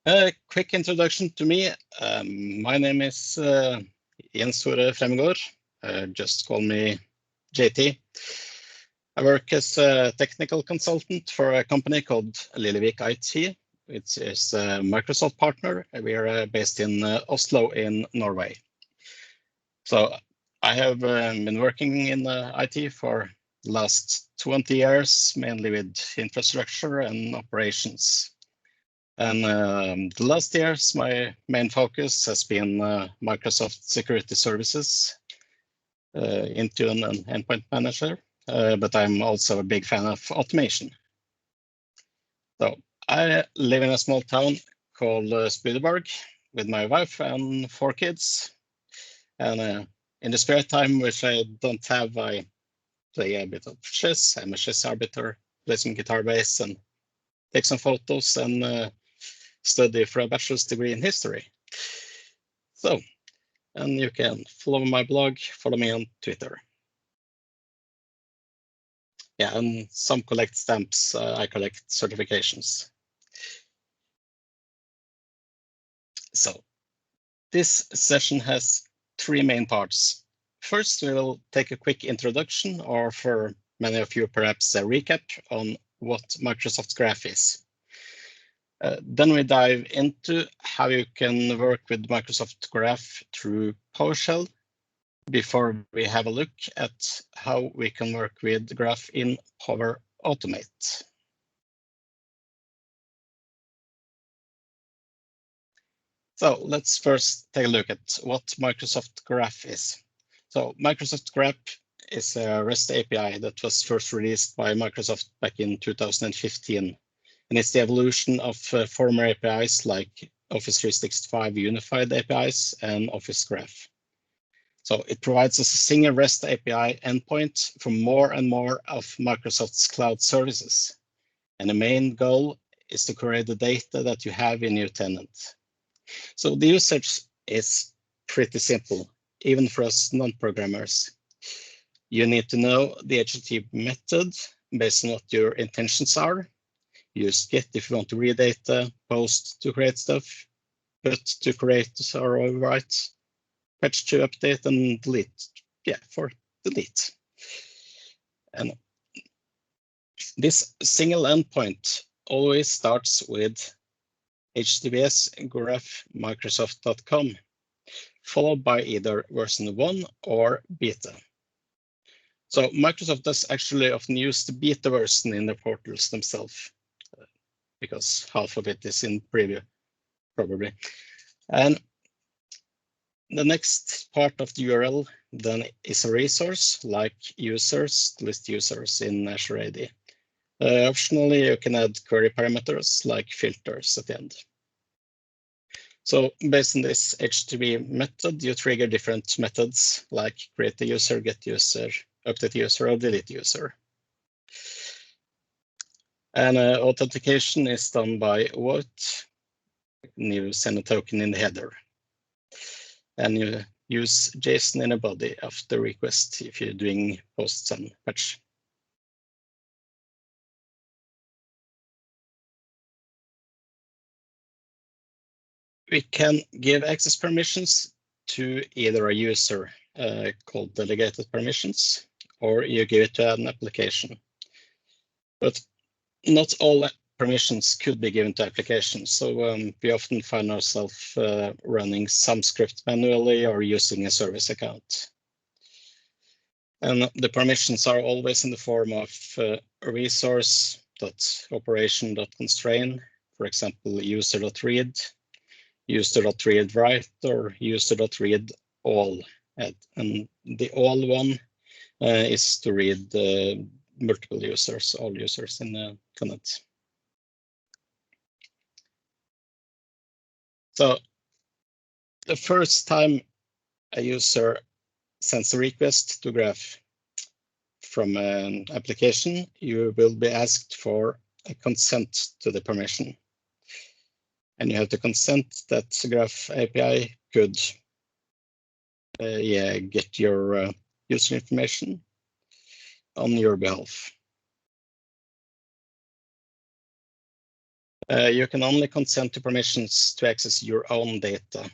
A quick introduction to me. My name is Jens Tore Fremgaard. Just call me JT. I work as a technical consultant for a company called Lillevik IT, which is a Microsoft partner. We are based in Oslo in Norway. So I have been working in IT for the last 20 years, mainly with infrastructure and operations. And the last years, my main focus has been Microsoft Security Services, Intune and Endpoint Manager, but I'm also a big fan of automation. So I live in a small town called Spydeberg with my wife and 4 kids. And in the spare time, which I don't have, I play a bit of chess. I'm a chess arbiter, play some guitar bass and take some photos and study for a bachelor's degree in history. So, and you can follow my blog, follow me on Twitter. Yeah, and some collect stamps, I collect certifications. So, this session has 3 main parts. First, we will take a quick introduction, or for many of you, perhaps a recap on what Microsoft Graph is. Then we dive into how you can work with Microsoft Graph through PowerShell before we have a look at how we can work with Graph in Power Automate. So let's first take a look at what Microsoft Graph is. So Microsoft Graph is a REST API that was first released by Microsoft back in 2015. And it's the evolution of former APIs like Office 365 Unified APIs and Office Graph. So it provides us a single REST API endpoint for more and more of Microsoft's cloud services. And the main goal is to create the data that you have in your tenant. So the usage is pretty simple, even for us non-programmers. You need to know the HTTP method based on what your intentions are. Use get if you want to read data, post to create stuff, put to create or overwrite, patch to update, and delete. Yeah, for delete. And this single endpoint always starts with HTTPS graph microsoft.com, followed by either version 1 or beta. So Microsoft does actually often use the beta version in the portals themselves, because half of it is in preview, probably. And the next part of the URL then is a resource like users, list users in Azure AD. Optionally, you can add query parameters like filters at the end. So based on this HTTP method, you trigger different methods like create a user, get user, update user, or delete user. And authentication is done by vote. You send a token in the header. And you use JSON in a body of the request if you're doing posts and patch. We can give access permissions to either a user called delegated permissions, or you give it to an application. But not all permissions could be given to applications. So we often find ourselves running some script manually or using a service account. And the permissions are always in the form of resource.operation.constrain, for example, user.read, user.read write, or user.read all. And the all one is to read multiple users, all users in the tenant. So the first time a user sends a request to Graph from an application, you will be asked for a consent to the permission. And you have to consent that Graph API could get your user information on your behalf. You can only consent to permissions to access your own data.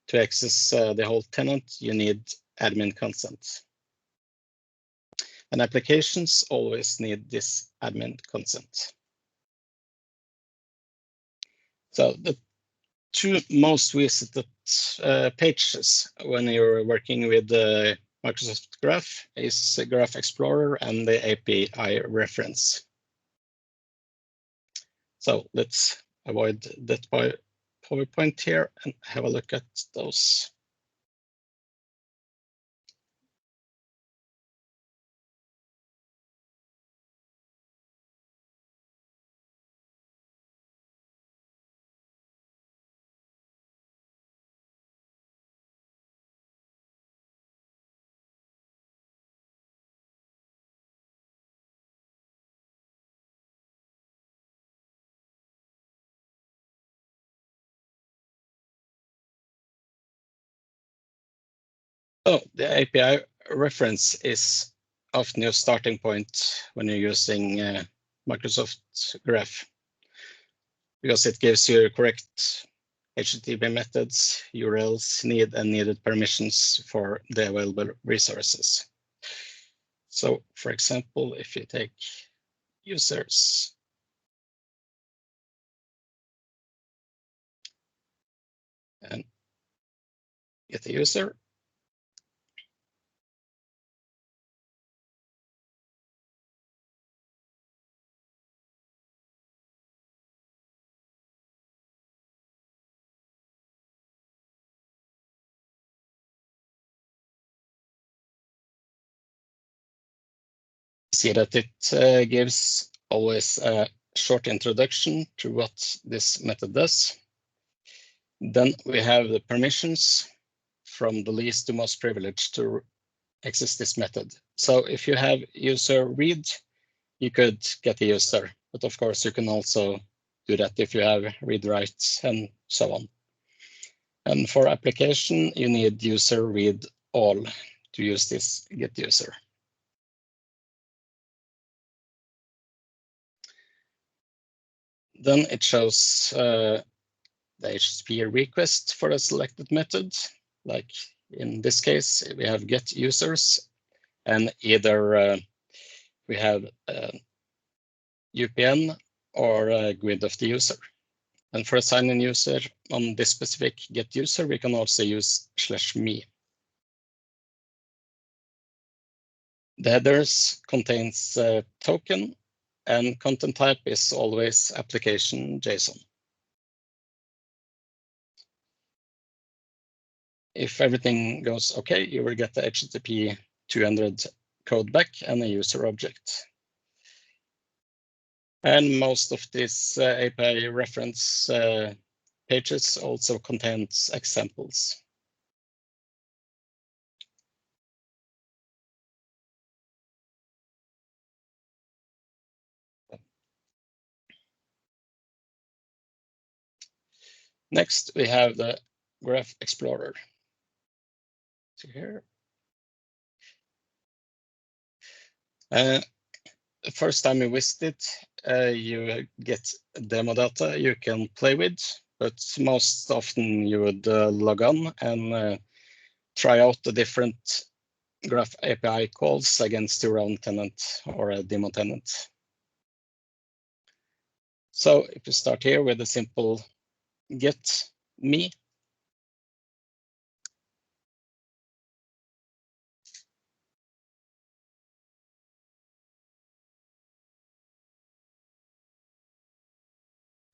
To access the whole tenant, you need admin consent. And applications always need this admin consent. So the two most visited pages when you're working with the Microsoft Graph is Graph Explorer and the API reference. So let's avoid that PowerPoint here and have a look at those. Oh, the API reference is often your starting point when you're using Microsoft Graph, because it gives you correct HTTP methods, URLs, needed permissions for the available resources. So, for example, if you take users and get a user, see that it gives always a short introduction to what this method does. Then we have the permissions from the least to most privileged to access this method. So if you have user read, you could get a user, but of course you can also do that if you have read writes and so on. And for application, you need user read all to use this get user. Then it shows the HTTP request for a selected method. Like in this case, we have get users, and either we have UPN or a GUID of the user. And for assigning user on this specific get user, we can also use /me. The headers contains token, and content type is always application JSON. If everything goes okay, you will get the HTTP 200 code back and a user object. And most of these API reference pages also contains examples. Next, we have the Graph Explorer. So here. The first time you visit it, you get demo data you can play with, but most often you would log on and try out the different Graph API calls against your own tenant or a demo tenant. So if you start here with a simple get me,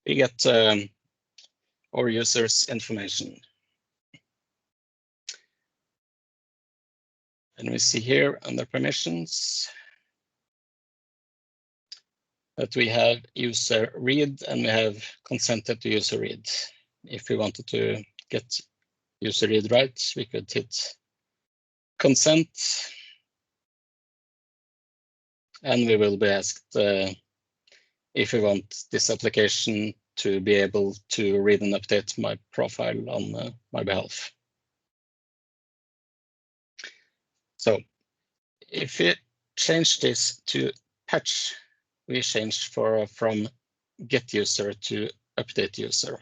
we get our users' information. And we see here under permissions that we have user read and we have consented to user read. If we wanted to get user read write, we could hit consent, and we will be asked if we want this application to be able to read and update my profile on my behalf. So if we change this to patch, we changed from get user to update user.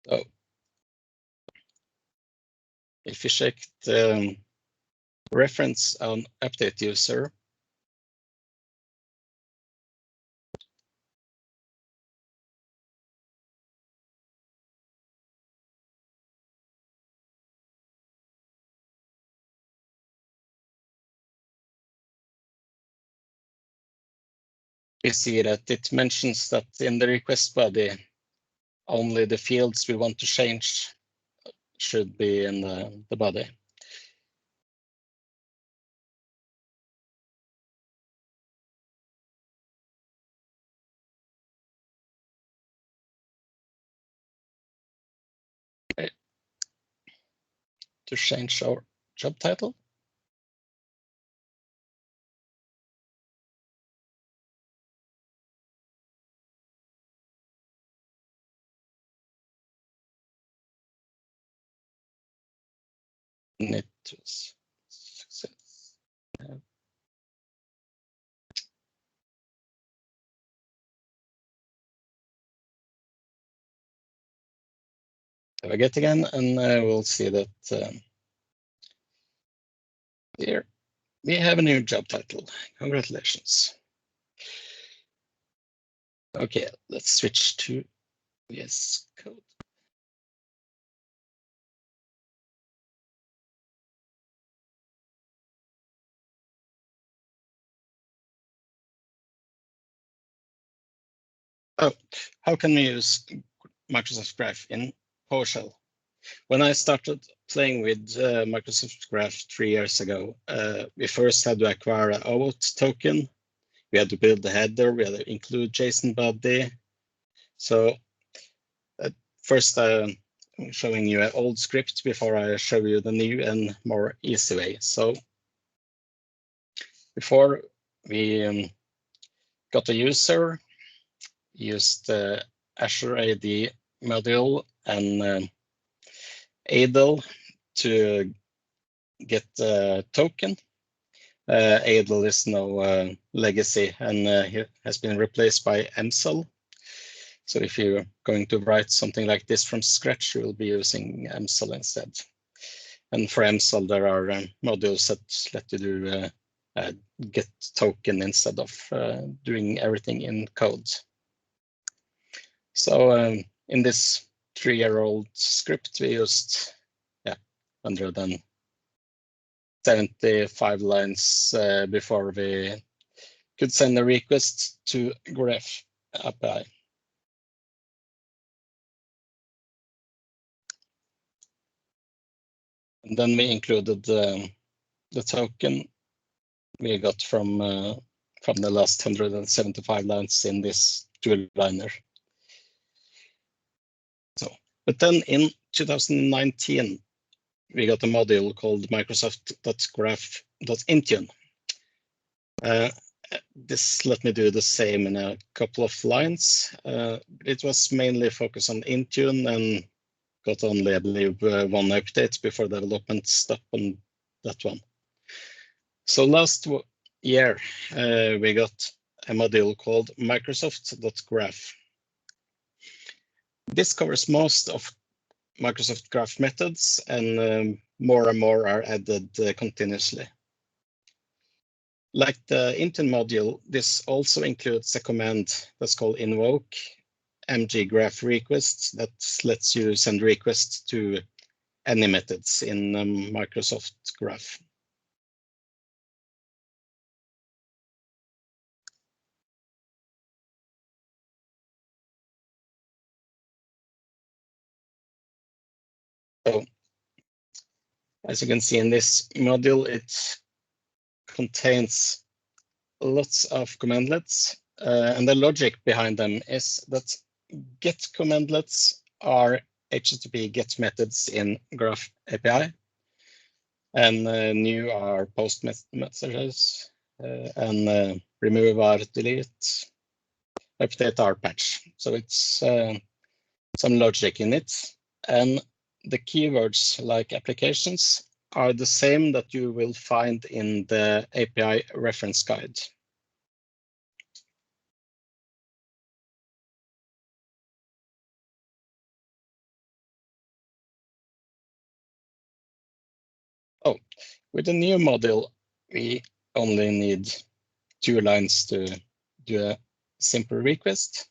So if you check the reference on update user, you see that it mentions that in the request body, only the fields we want to change should be in the body. Okay. To change our job title. Need to success. I get again, and we'll see that here we have a new job title. Congratulations. Okay, let's switch to VS Code. Oh, how can we use Microsoft Graph in PowerShell? When I started playing with Microsoft Graph 3 years ago, we first had to acquire an OAuth token. We had to build the header. We had to include JSON body. So first, I'm showing you an old script before I show you the new and more easy way. So before we got a user, used the Azure AD module and ADL to get the token. ADL is now legacy and has been replaced by MSL. So if you're going to write something like this from scratch, you will be using MSL instead. And for MSL, there are modules that let you do get token instead of doing everything in code. So in this 3-year-old script, we used 175 lines before we could send a request to Graph API. And then we included the token we got from the last 175 lines in this two-liner. So, but then in 2019, we got a module called Microsoft.graph.intune. This let me do the same in a couple of lines. It was mainly focused on Intune and got only, I believe, one update before development stopped on that one. So last year, we got a module called Microsoft.graph. This covers most of Microsoft Graph methods, and more are added continuously. Like the Intune module, this also includes a command that's called invoke mggraph requests that lets you send requests to any methods in Microsoft Graph. So, as you can see in this module, it contains lots of commandlets, and the logic behind them is that get commandlets are HTTP GET methods in Graph API, and new are post messages, and remove are delete, update are patch. So it's some logic in it, and the keywords like applications are the same that you will find in the API reference guide. Oh, with the new module, we only need 2 lines to do a simple request.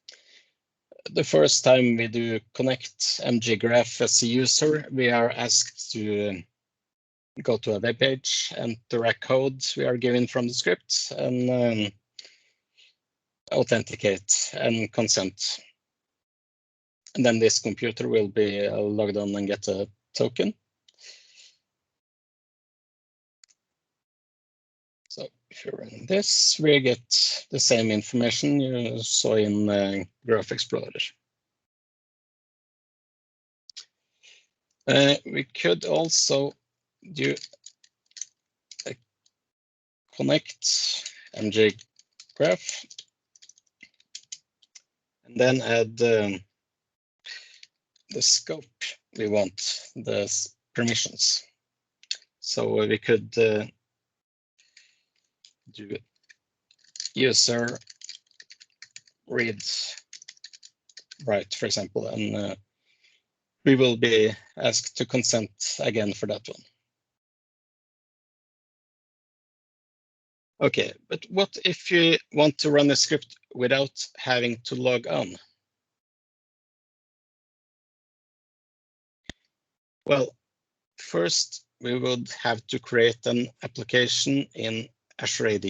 The first time we do connect mggraph as a user, we are asked to go to a web page, enter a code we are given from the script, and authenticate and consent. And then this computer will be logged on and get a token. So if you run this, we get the same information you saw in Graph Explorer. We could also do a connect mggraph and then add the scope we want, the permissions. So we could do user read write, for example, and we will be asked to consent again for that one. Okay, but what if you want to run a script without having to log on? Well, first we would have to create an application in Azure AD.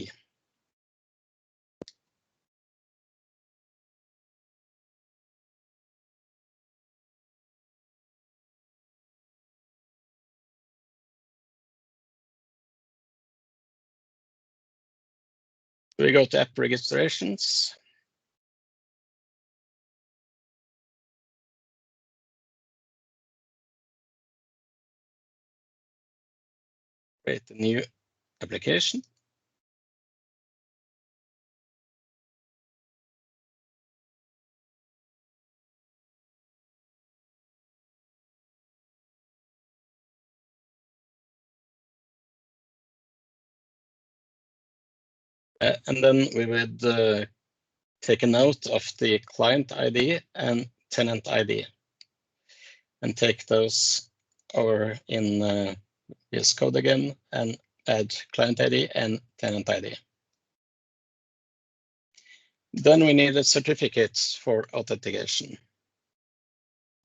We go to app registrations. Create a new application. And then we would take a note of the client ID and tenant ID and take those over in VS Code again and add client ID and tenant ID. Then we need a certificate for authentication.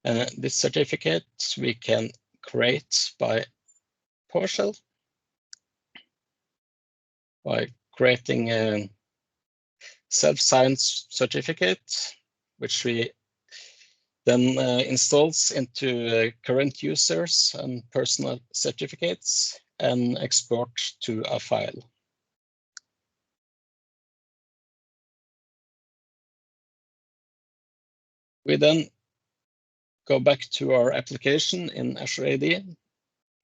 And this certificate we can create by Powershell by creating a self-signed certificate, which we then installs into current users and personal certificates and export to a file. We then go back to our application in Azure AD.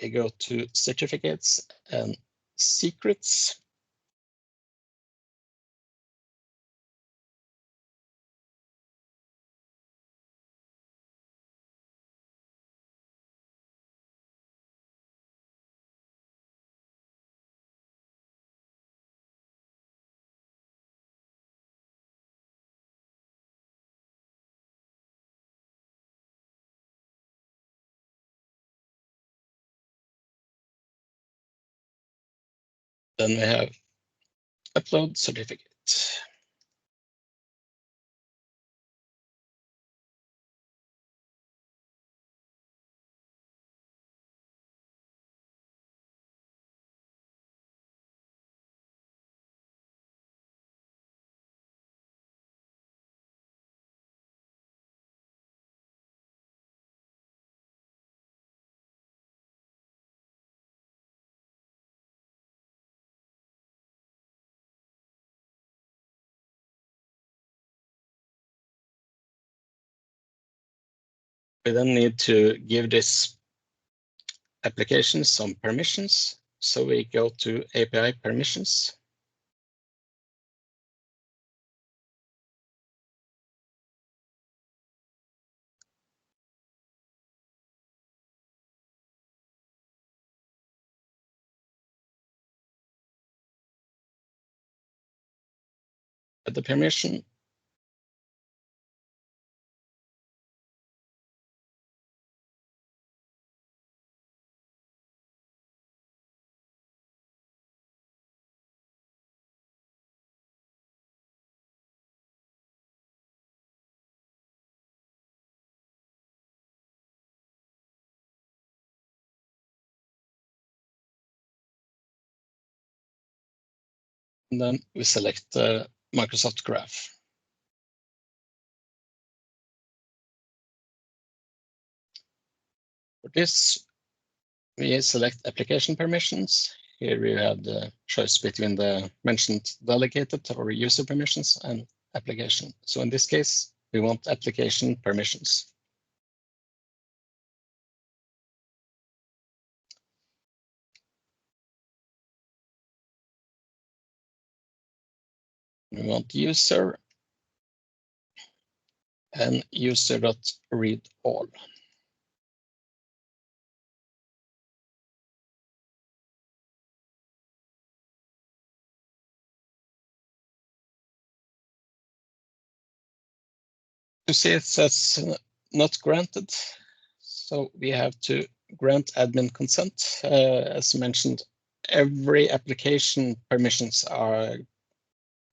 We go to certificates and secrets. Then we have upload certificate. We then need to give this application some permissions. So we go to API permissions. add the permission. And then we select the Microsoft Graph. For this, we select application permissions. Here we have the choice between the mentioned delegated or user permissions and application. So in this case, we want application permissions. We want user and user.read all. You see it says not granted. So we have to grant admin consent. As mentioned, every application permissions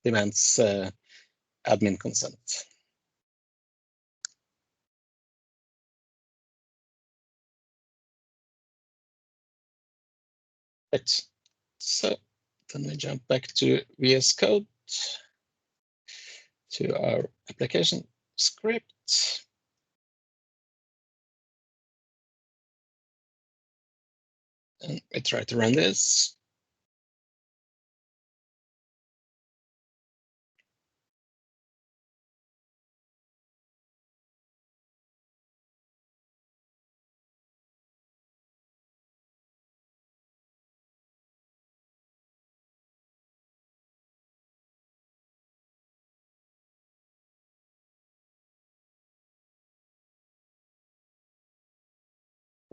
demands admin consent. Right. So then we jump back to VS Code, to our application script. And we try to run this.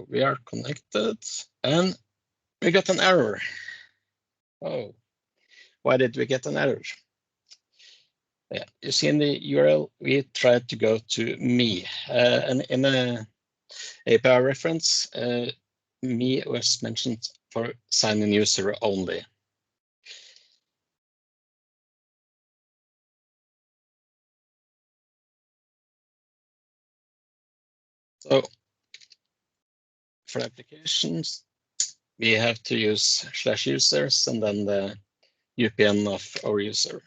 We are connected and we got an error. Oh, why did we get an error? Yeah, you see in the URL, we tried to go to me, and in a API reference, me was mentioned for sign-in user only. So for applications, we have to use /users and then the UPN of our user.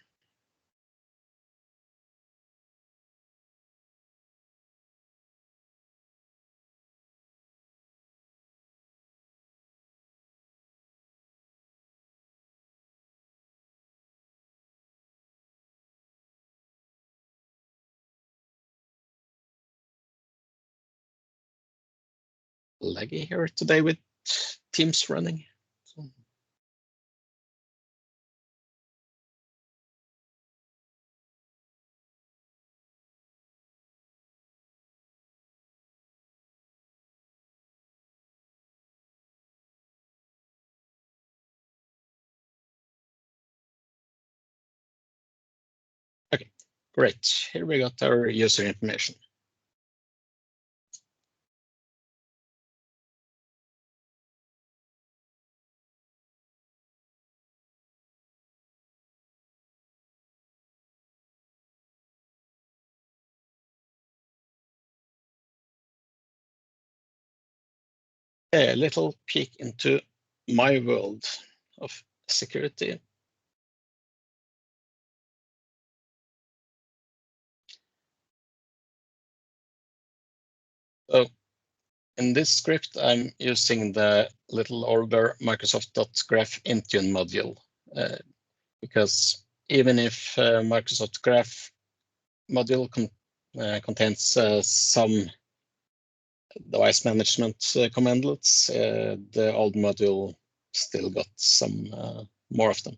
Laggy here today with Teams running. Okay, great. Here we got our user information. A little peek into my world of security. So in this script, I'm using the little older Microsoft.graph Intune module, because even if Microsoft Graph module contains some device management commandlets, the old module still got some more of them.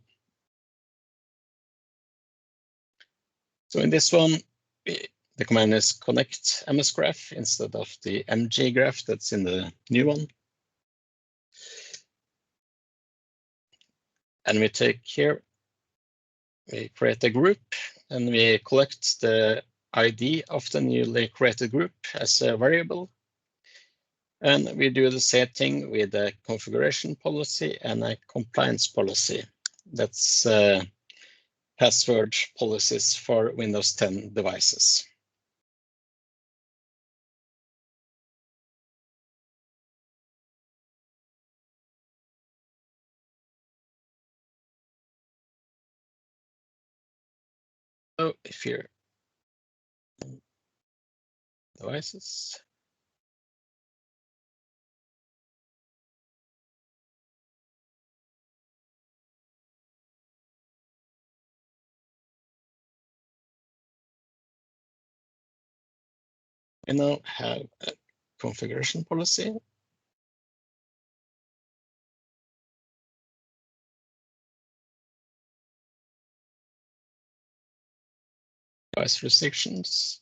So in this one, the command is connect msgraph instead of the mggraph that's in the new one. And we take here, we create a group and we collect the ID of the newly created group as a variable. And we do the same thing with a configuration policy and a compliance policy. That's password policies for Windows 10 devices. So if you're devices, we now have a configuration policy. Device restrictions.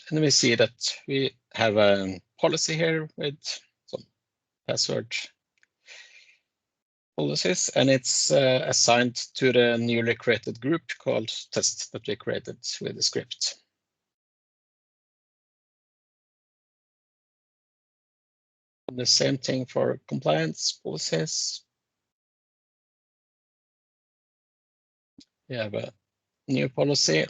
And we see that we have a policy here with some password policies, and it's assigned to the newly created group called test that we created with the script. And the same thing for compliance policies. We have a new policy.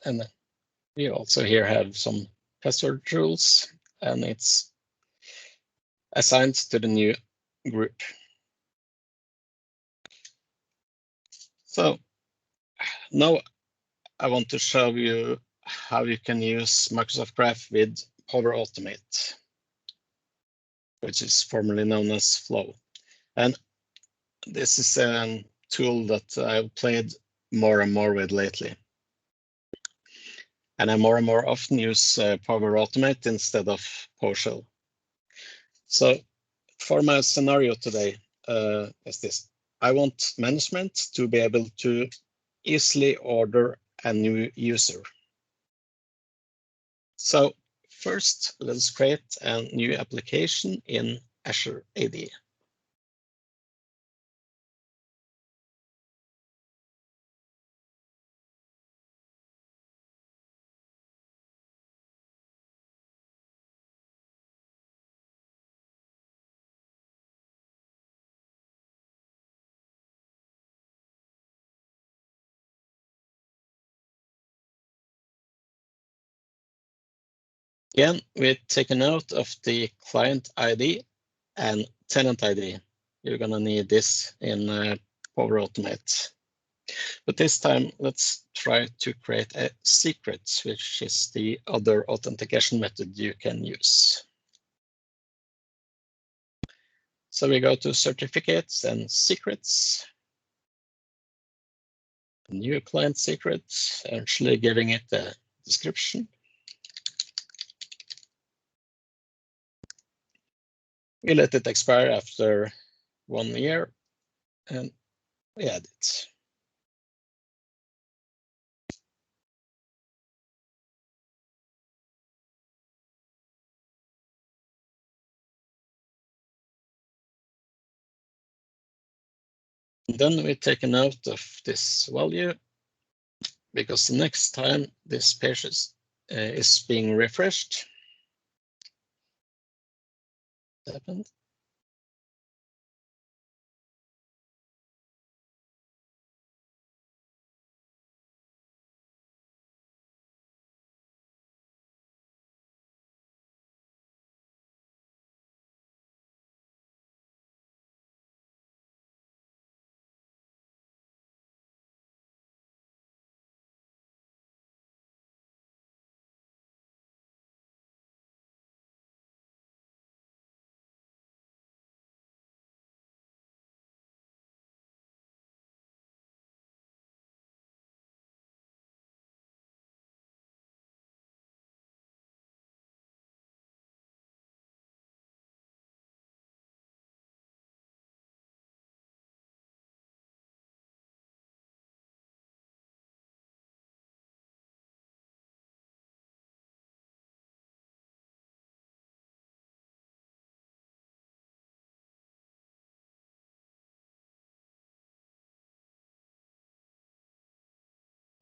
And we also here have some password rules, and it's assigned to the new group. So now I want to show you how you can use Microsoft Graph with Power Automate, which is formerly known as Flow. And this is a tool that I've played more and more with lately. And I more and more often use Power Automate instead of PowerShell. So for my scenario today is this. I want management to be able to easily order a new user. So first, let's create a new application in Azure AD. Again, we take a note of the client ID and tenant ID. You're going to need this in Power Automate. But this time, let's try to create a secret, which is the other authentication method you can use. So we go to certificates and secrets. New client secret, actually giving it a description. We let it expire after 1 year, and we add it. And then we take a note of this value, because the next time this page is being refreshed, happened.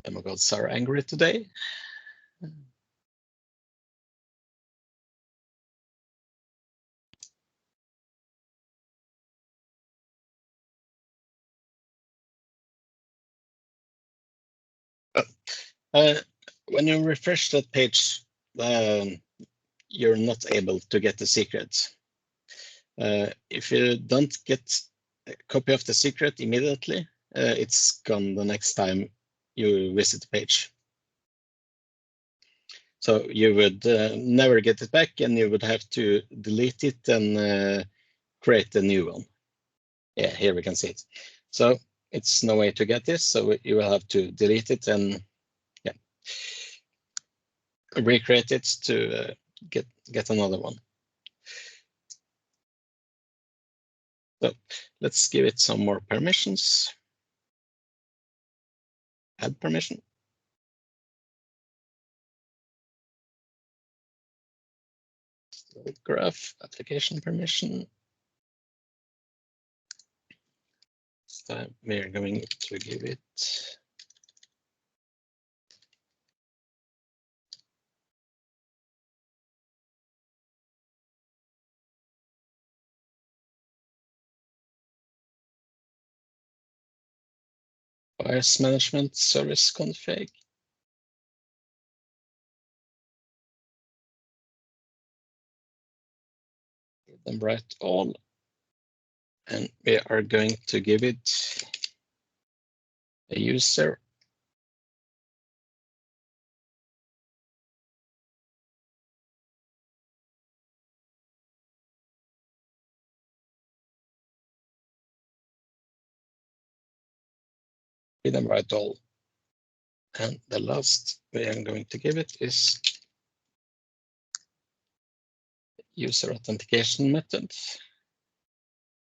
Demigods are angry today. When you refresh that page, you're not able to get the secret. If you don't get a copy of the secret immediately, it's gone the next time you visit the page. So you would never get it back, and you would have to delete it and create a new one. Yeah, here we can see it. So it's no way to get this, so you will have to delete it and recreate it to get another one. So let's give it some more permissions. Add permission. Graph application permission. This time we are going to give it BIOS management service config. Give them write all, and we are going to give it a user. Give them write all. And the last way I'm going to give it is user authentication method.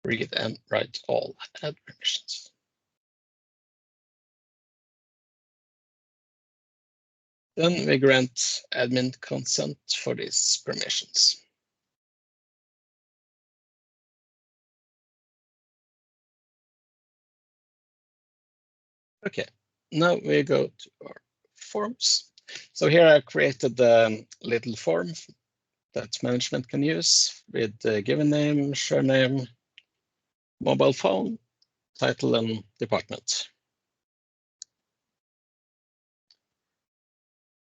Read and write all, add permissions. Then we grant admin consent for these permissions. Okay, now we go to our forms. So here I created a little form that management can use with the given name, surname, mobile phone, title, and department.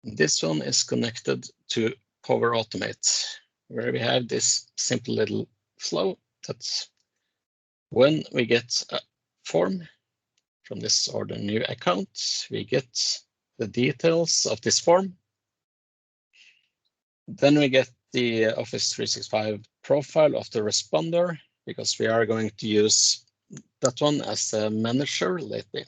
This one is connected to Power Automate, where we have this simple little flow that when we get a form from this or the new account, we get the details of this form. Then we get the Office 365 profile of the responder, because we are going to use that one as a manager lately.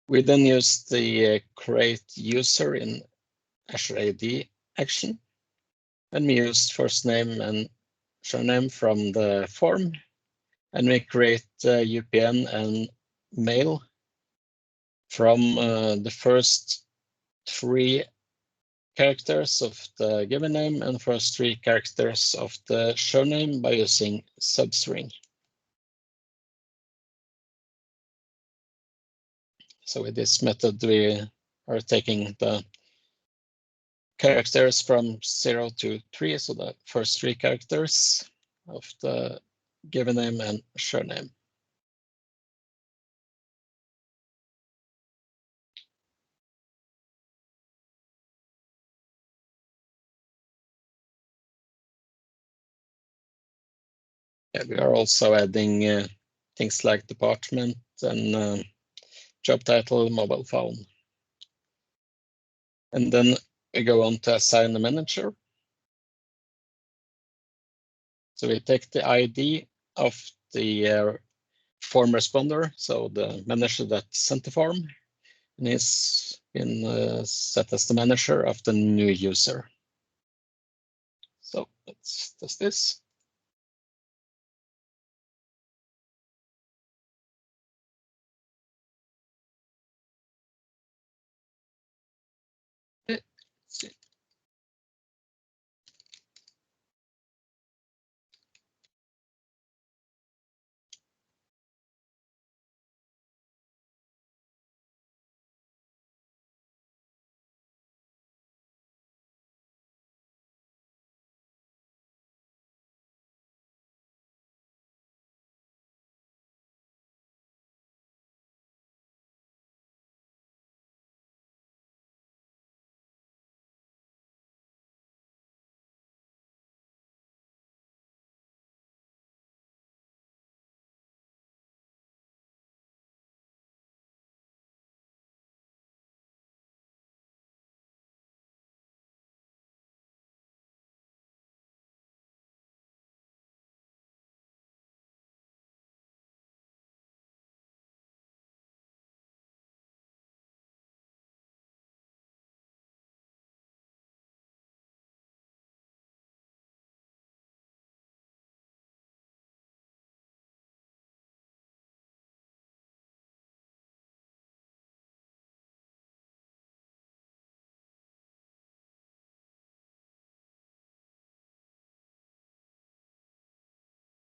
We then use the create user in Azure AD action. And we use first name and surname from the form. And we create UPN and mail from the first 3 characters of the given name and first 3 characters of the surname by using substring. So with this method, we are taking the characters from 0 to 3, so the first 3 characters of the given name and surname. Yeah, we are also adding things like department and job title, mobile phone. And then we go on to assign the manager. So we take the ID of the form responder, so the manager that sent the form, and he's been set as the manager of the new user. So let's test this. Let's see.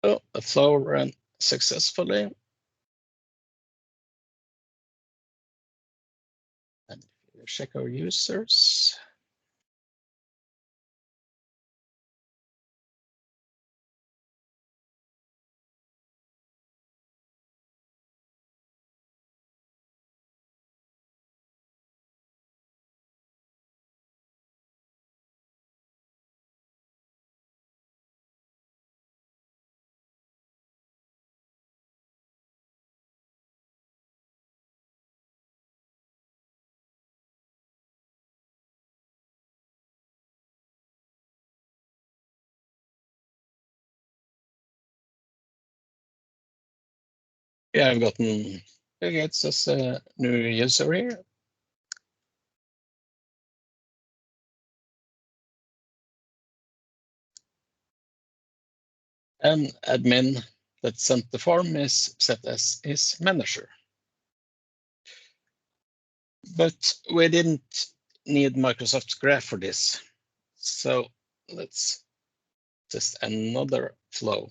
So the flow ran successfully. And check our users. Yeah, I've gotten Bill Gates as a new user here. And admin that sent the form is set as his manager. But we didn't need Microsoft Graph for this. So let's test another flow.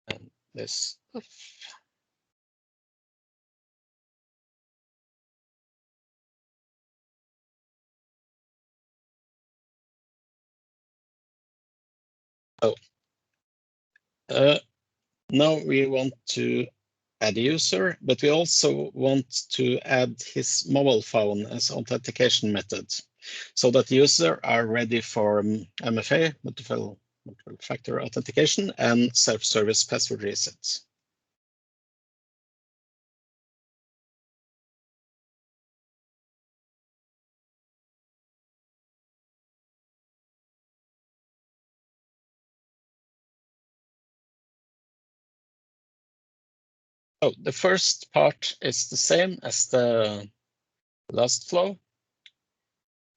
And this stuff. So now we want to add a user, but we also want to add his mobile phone as authentication method so that the user are ready for MFA, multiple factor authentication, and self-service password resets. So the first part is the same as the last flow.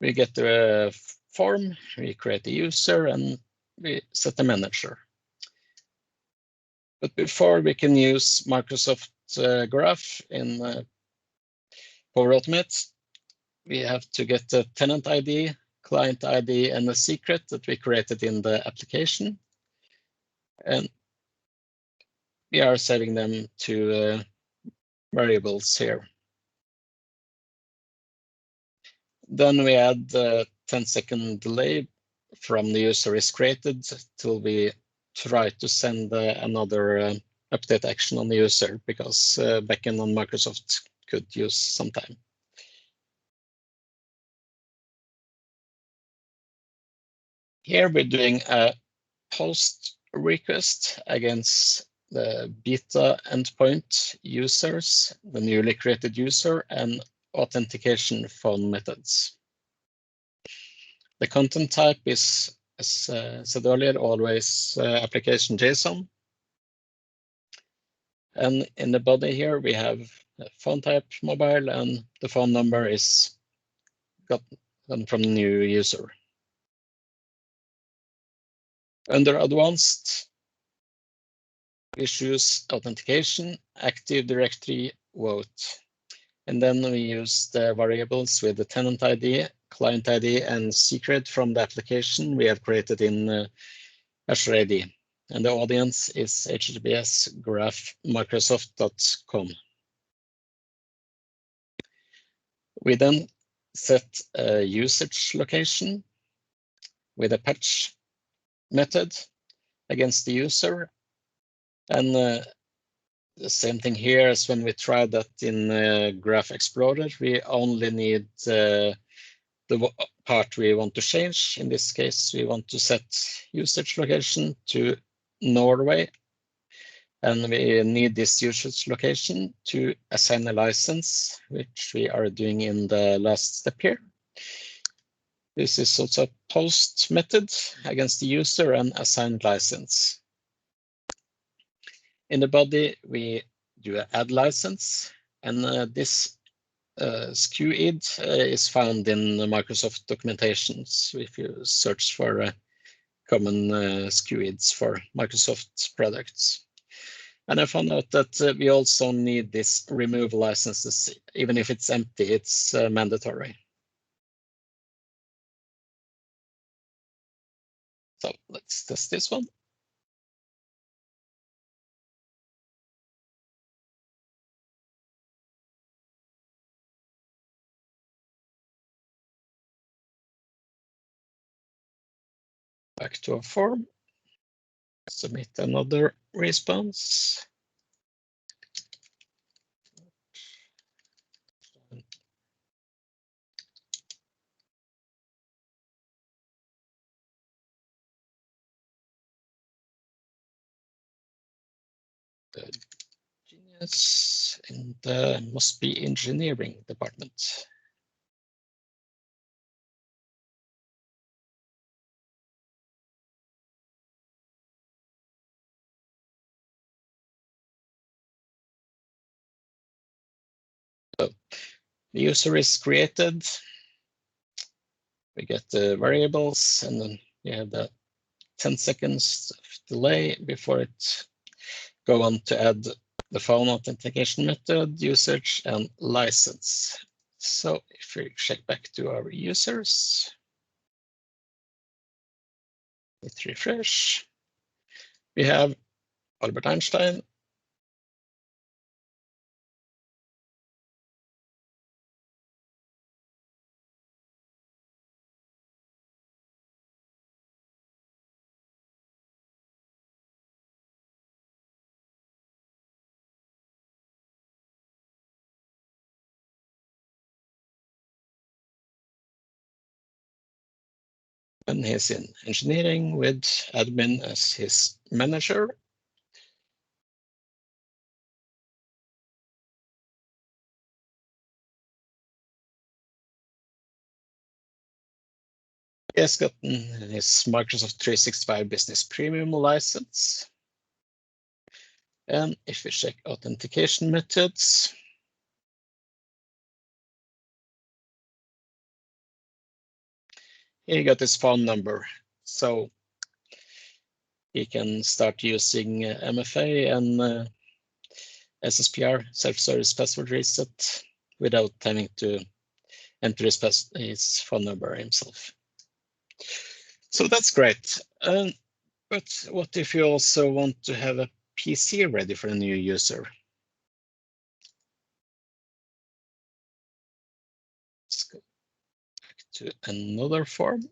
We get the form, we create a user, and we set a manager. But before we can use Microsoft Graph in Power Automate, we have to get the tenant ID, client ID, and a secret that we created in the application. And we are saving them to variables here. Then we add the 10-second delay from the user is created till we try to send another update action on the user, because backend on Microsoft could use some time. Here we're doing a post request against the beta endpoint users, the newly created user, and authentication phone methods. The content type is, as said earlier, always application JSON. And in the body here, we have phone type mobile, and the phone number is gotten from the new user. Under advanced, we choose authentication, Active Directory, vote. And then we use the variables with the tenant ID, client ID, and secret from the application we have created in Azure AD. And the audience is https graph.microsoft.com. We then set a usage location with a patch method against the user. And the same thing here as when we tried that in Graph Explorer. We only need the part we want to change. In this case, we want to set usage location to Norway. And we need this usage location to assign a license, which we are doing in the last step here. This is also a post method against the user and assigned license. In the body, we do an add license, and this SKUID is found in the Microsoft documentations if you search for common SKUIDs for Microsoft products. And I found out that we also need this remove licenses. Even if it's empty, it's mandatory. So let's test this one. Back to our form. Submit another response. Genius in the must be engineering department. So the user is created. We get the variables, and then we have the 10 seconds of delay before it go on to add the phone authentication method, usage, and license. So if we check back to our users, hit refresh, we have Albert Einstein, and he's in engineering with admin as his manager. He has gotten his Microsoft 365 Business Premium license. And if we check authentication methods, he got his phone number. So he can start using MFA and SSPR, self-service password reset, without having to enter his phone number himself. So that's great. But what if you also want to have a PC ready for a new user? Let's go back to another form.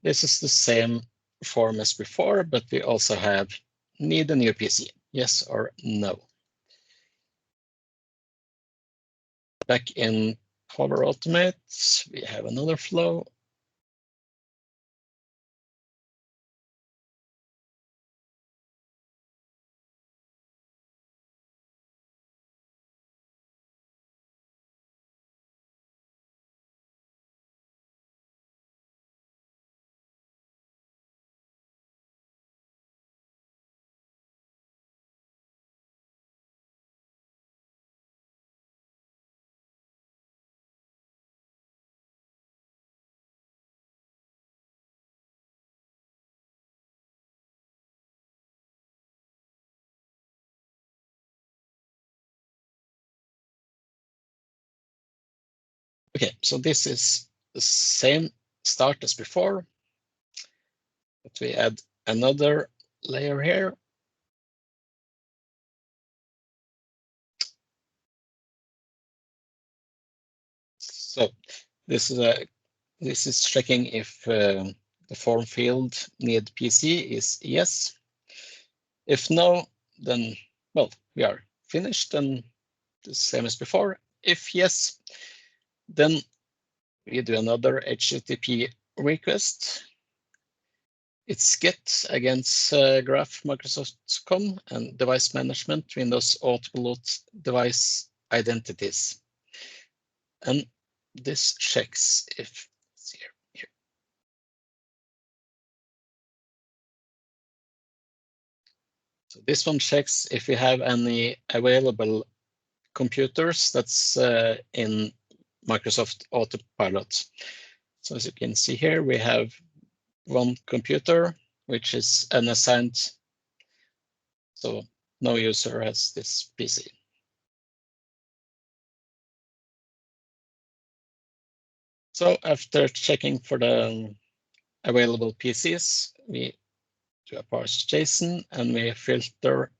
This is the same form as before, but we also have need a new PC, yes or no. Back in Power Automate, we have another flow. Okay, so this is the same start as before, but we add another layer here. So this is checking if the form field need PC is yes. If no, then well, we are finished and the same as before. If yes, then we do another HTTP request. It's get against graph Microsoft.com and device management Windows Autopilot device identities. And this checks if it's here. So this one checks if we have any available computers that's in Microsoft Autopilot. So as you can see here, we have one computer which is unassigned. So no user has this PC. So after checking for the available PCs, we do a parse JSON and we filter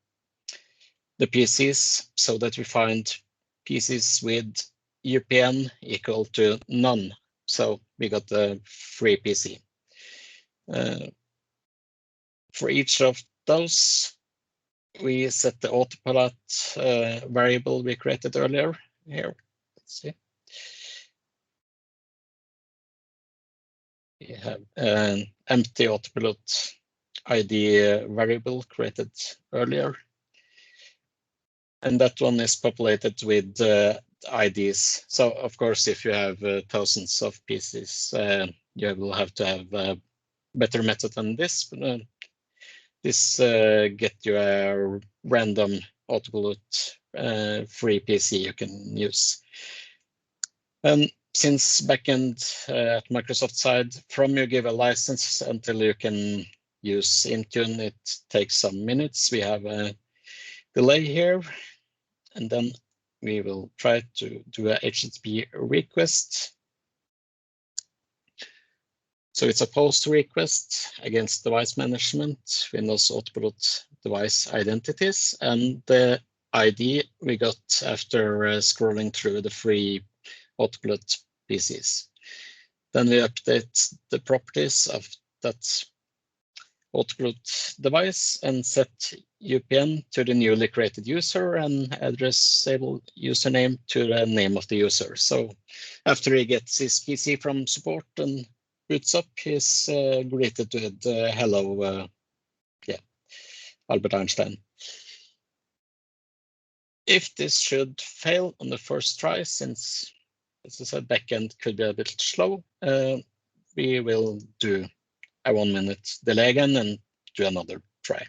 the PCs so that we find PCs with UPN equal to none. So we got the free PC. For each of those, we set the autopilot variable we created earlier here. Let's see. We have an empty autopilot ID variable created earlier. And that one is populated with IDs. So of course, if you have thousands of pieces, you will have to have a better method than this. But, this get you a random autopilot free PC you can use. And since backend at Microsoft side, from you give a license until you can use Intune, it takes some minutes. We have a delay here. And then we will try to do a HTTP request. So it's a post request against device management, Windows Autopilot device identities, and the ID we got after scrolling through the free Autopilot PCs. Then we update the properties of that Autopilot device and set UPN to the newly created user and addressable username to the name of the user. So after he gets his PC from support and boots up, he's greeted with hello, Albert Einstein. If this should fail on the first try, since, as I said, backend could be a bit slow, we will do a 1 minute delay again and do another try.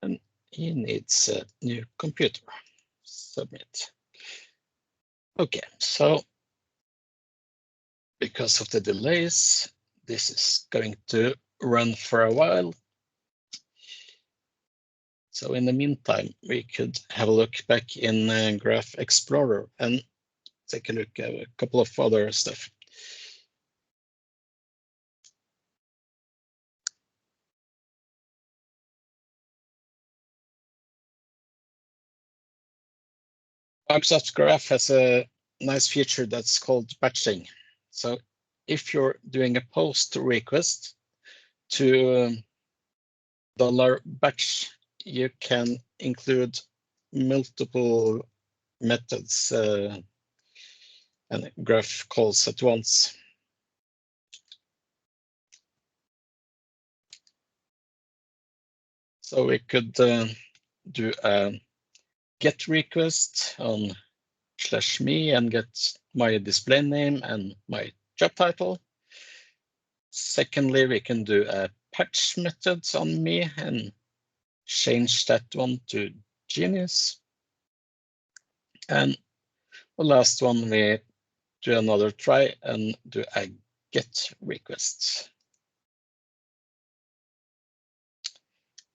And he needs a new computer. Submit. Okay, so because of the delays, this is going to run for a while. So in the meantime, we could have a look back in Graph Explorer and take a look at a couple of other stuff. Microsoft Graph has a nice feature that's called batching. So if you're doing a post request to $batch, you can include multiple methods and graph calls at once. So we could do a get request on /me and get my display name and my job title. Secondly, we can do a patch method on me and change that one to Genius. And the last one, we do another try and do a get request.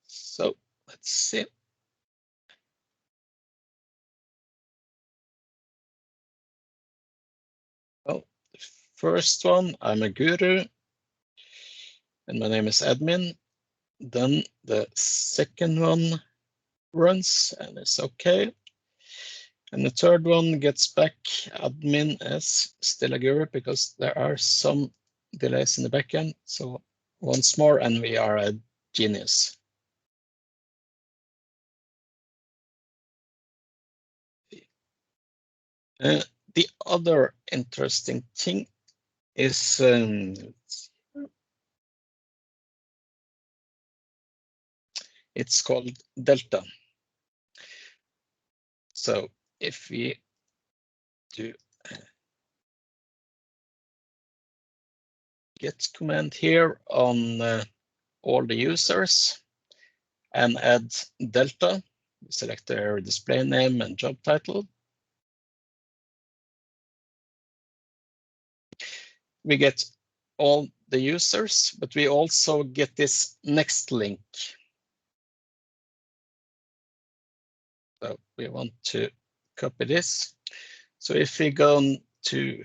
So let's see. first one, I'm a guru, and my name is admin. Then the second one runs and it's okay. And the third one gets back admin as still a guru because there are some delays in the backend. So once more, and we are a genius. The other interesting thing is it's called Delta. So if we do get command here on all the users and add Delta, select their display name and job title, we get all the users, but we also get this next link. So we want to copy this. So if we go to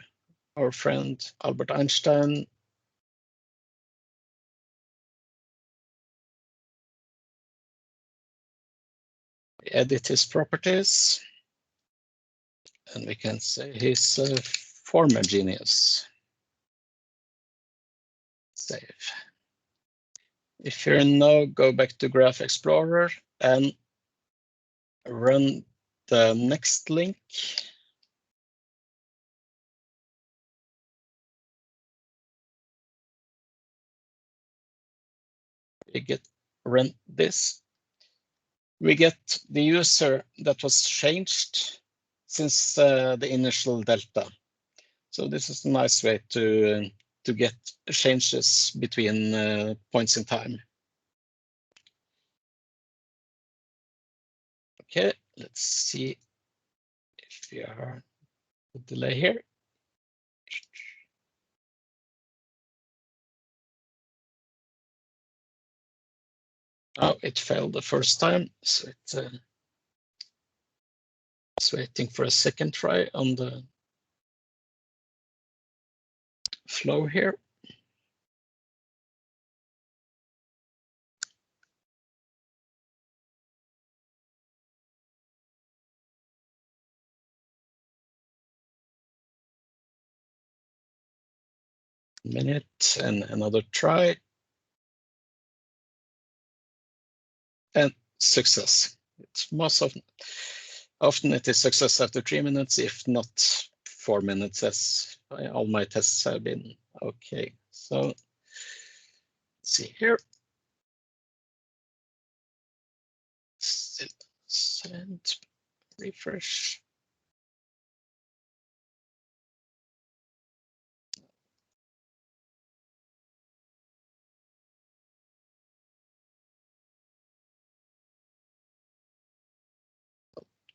our friend Albert Einstein, we edit his properties, and we can say he's a former genius. Save. If you now go back to Graph Explorer and run the next link, we run this. We get the user that was changed since the initial delta. So this is a nice way to get changes between points in time. Okay, let's see if we are a delay here. Oh, it failed the first time, so it's waiting for a second try on the flow here. Minute and another try. And success. It's most often it is success after 3 minutes, if not 4 minutes, as all my tests have been. Okay, so let's see here. Send, refresh.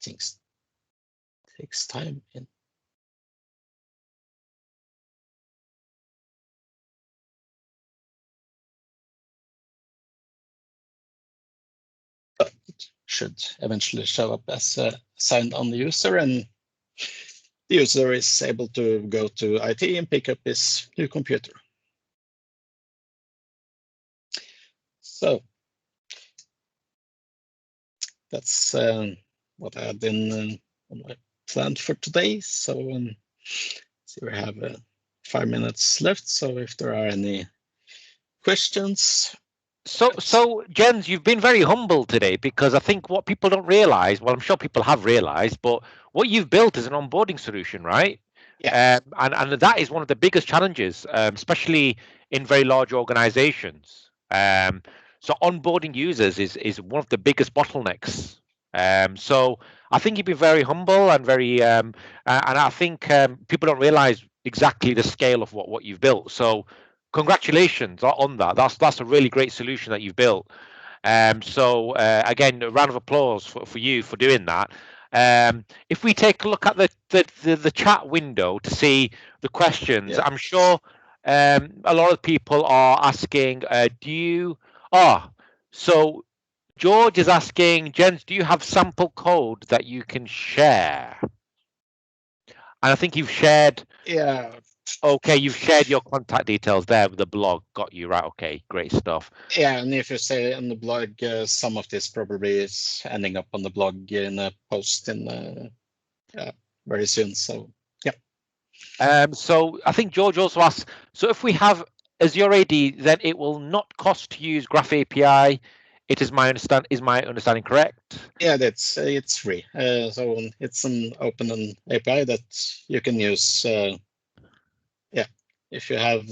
Things takes time in. But it should eventually show up as signed on the user, and the user is able to go to IT and pick up his new computer. So that's what I had been on my plan for today. So see, we have 5 minutes left. So if there are any questions. So Jens, you've been very humble today, because I think what people don't realize, well, I'm sure people have realized, but what you've built is an onboarding solution, right? Yeah. And that is one of the biggest challenges, especially in very large organizations. So onboarding users is one of the biggest bottlenecks. So I think you've been very humble and very, and I think people don't realize exactly the scale of what you've built. So congratulations on that. That's a really great solution that you've built. So again, a round of applause for you for doing that. If we take a look at the chat window to see the questions, yeah. I'm sure a lot of people are asking, so George is asking, Jens, do you have sample code that you can share? And I think you've shared. Yeah, Okay, you've shared your contact details there with the blog. Got you, right? Okay, great stuff. Yeah, and if you say on the blog, some of this probably is ending up on the blog in a post in very soon. So yeah. So I think George also asked, so if we have Azure AD, then it will not cost to use Graph API. It is my understanding correct? Yeah, it's free. So it's an open API that you can use. Yeah, if you have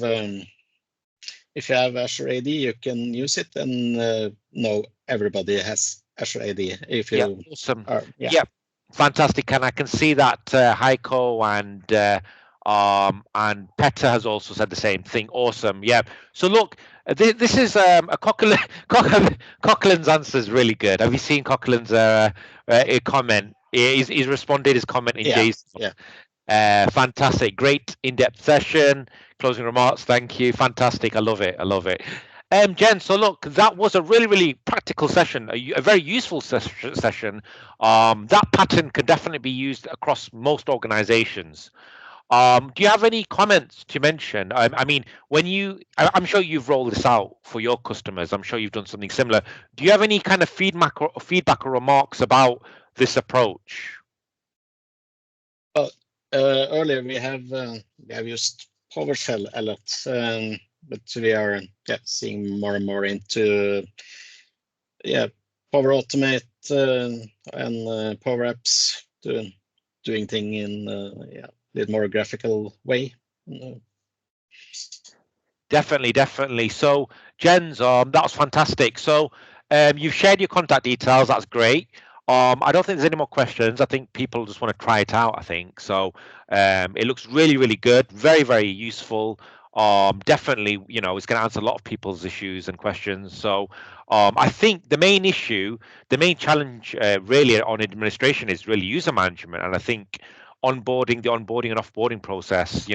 Azure AD, you can use it, and no, everybody has Azure AD. If Yeah, you awesome. are, yeah. Yeah, fantastic. And I can see that Heiko and Petter has also said the same thing. Awesome. Yeah. So look, this is a Cochrane's answer is really good. Have you seen Cochrane's comment? He's responded his comment in Yeah, JSON. yeah. Fantastic, great in-depth session. Closing remarks, thank you. Fantastic, I love it. I love it. Jen, so look, that was a really, really practical session, a very useful session. That pattern can definitely be used across most organizations. Do you have any comments to mention? I mean, I'm sure you've rolled this out for your customers. I'm sure you've done something similar. Do you have any kind of feedback or remarks about this approach? Well, earlier we have used PowerShell a lot, but we are seeing more and more into Power Automate and Power Apps doing thing in a little more graphical way. Definitely. So, Jens, that was fantastic. So, you've shared your contact details. That's great. I don't think there's any more questions. I think people just want to try it out. I think so. It looks really, really good. Very, very useful. Definitely, it's going to answer a lot of people's issues and questions. So, I think the main challenge, really on administration is really user management, and I think the onboarding and offboarding process,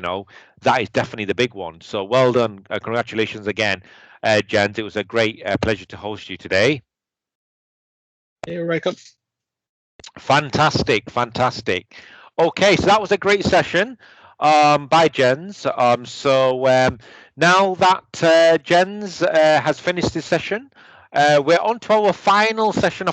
that is definitely the big one. So well done. Congratulations again, Jens. It was a great pleasure to host you today. You're welcome. Fantastic. Okay, so that was a great session by Jens. Now that Jens has finished his session, we're on to our final session of